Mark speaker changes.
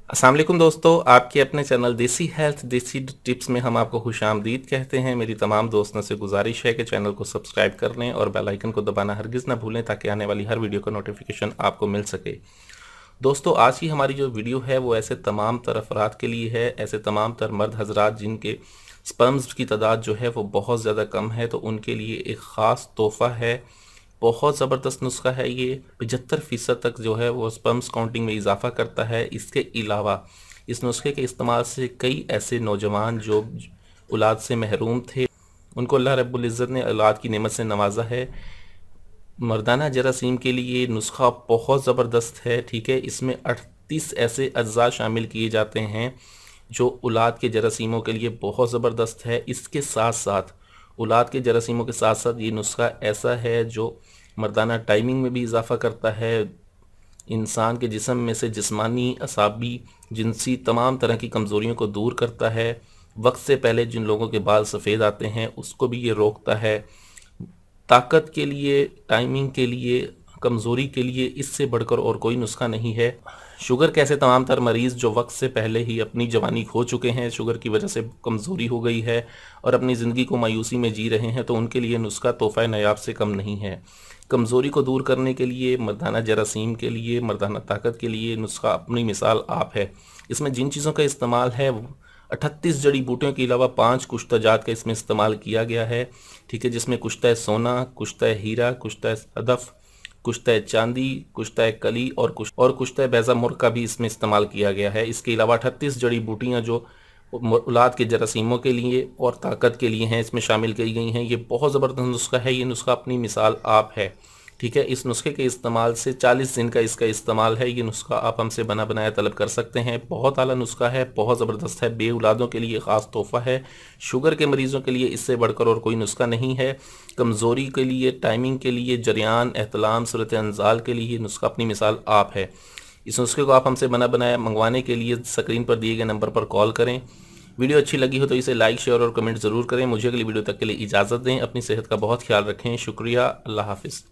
Speaker 1: السلام علیکم دوستو، آپ کے اپنے چینل دیسی ہیلتھ دیسی ٹپس میں ہم آپ کو خوش آمدید کہتے ہیں۔ میری تمام دوستوں سے گزارش ہے کہ چینل کو سبسکرائب کر لیں اور بیل آئیکن کو دبانا ہرگز نہ بھولیں تاکہ آنے والی ہر ویڈیو کا نوٹیفیکیشن آپ کو مل سکے۔ دوستو، آج کی ہماری جو ویڈیو ہے وہ ایسے تمام تر افراد کے لیے ہے، ایسے تمام تر مرد حضرات جن کے سپرمز کی تعداد جو ہے وہ بہت زیادہ کم ہے، تو ان کے لیے ایک خاص تحفہ ہے۔ بہت زبردست نسخہ ہے یہ، 75% تک جو ہے وہ سپرمز کاؤنٹنگ میں اضافہ کرتا ہے۔ اس کے علاوہ اس نسخے کے استعمال سے کئی ایسے نوجوان جو اولاد سے محروم تھے، ان کو اللہ رب العزت نے اولاد کی نعمت سے نوازا ہے۔ مردانہ جراثیم کے لیے نسخہ بہت زبردست ہے، ٹھیک ہے۔ اس میں 38 ایسے اجزاء شامل کیے جاتے ہیں جو اولاد کے جراثیموں کے لیے بہت زبردست ہے۔ اس کے ساتھ ساتھ اولاد کے جراثیموں کے ساتھ ساتھ یہ نسخہ ایسا ہے جو مردانہ ٹائمنگ میں بھی اضافہ کرتا ہے، انسان کے جسم میں سے جسمانی، اعصابی، جنسی تمام طرح کی کمزوریوں کو دور کرتا ہے۔ وقت سے پہلے جن لوگوں کے بال سفید آتے ہیں اس کو بھی یہ روکتا ہے۔ طاقت کے لیے، ٹائمنگ کے لیے، کمزوری کے لیے اس سے بڑھ کر اور کوئی نسخہ نہیں ہے۔ شوگر کے ایسے تمام تر مریض جو وقت سے پہلے ہی اپنی جوانی کھو چکے ہیں، شوگر کی وجہ سے کمزوری ہو گئی ہے اور اپنی زندگی کو مایوسی میں جی رہے ہیں، تو ان کے لیے نسخہ تحفہ نایاب سے کم نہیں ہے۔ کمزوری کو دور کرنے کے لیے، مردانہ جراثیم کے لیے، مردانہ طاقت کے لیے نسخہ اپنی مثال آپ ہے۔ اس میں جن چیزوں کا استعمال ہے، 38 جڑی بوٹیوں کے علاوہ 5 کشتہ جات کا اس میں استعمال کیا گیا ہے، ٹھیک ہے، جس میں کشتہ سونا، کشتہ ہیرا، کشتہ صدف، کشتہ چاندی، کشتہ کلی اور کشتہ بیضہ مر کا بھی اس میں استعمال کیا گیا ہے۔ اس کے علاوہ 38 جڑی بوٹیاں جو اولاد کے جراثیموں کے لیے اور طاقت کے لیے ہیں اس میں شامل کی گئی ہیں۔ یہ بہت زبردست نسخہ ہے، یہ نسخہ اپنی مثال آپ ہے، ٹھیک ہے۔ اس نسخے کے استعمال سے 40 دن کا اس کا استعمال ہے۔ یہ نسخہ آپ ہم سے بنا بنایا طلب کر سکتے ہیں۔ بہت اعلیٰ نسخہ ہے، بہت زبردست ہے، بے اولادوں کے لیے خاص تحفہ ہے۔ شوگر کے مریضوں کے لیے اس سے بڑھ کر اور کوئی نسخہ نہیں ہے۔ کمزوری کے لیے، ٹائمنگ کے لیے، جریان، احتلام، صورت انزال کے لیے نسخہ اپنی مثال آپ ہے۔ اس نسخے کو آپ ہم سے بنا بنایا منگوانے کے لیے سکرین پر دیے گئے نمبر پر کال کریں۔ ویڈیو اچھی لگی ہو تو اسے لائک، شیئر اور کمنٹ ضرور کریں۔ مجھے اگلی ویڈیو تک کے لیے اجازت دیں۔ اپنی صحت کا بہت خیال رکھیں۔ شکریہ، اللہ حافظ۔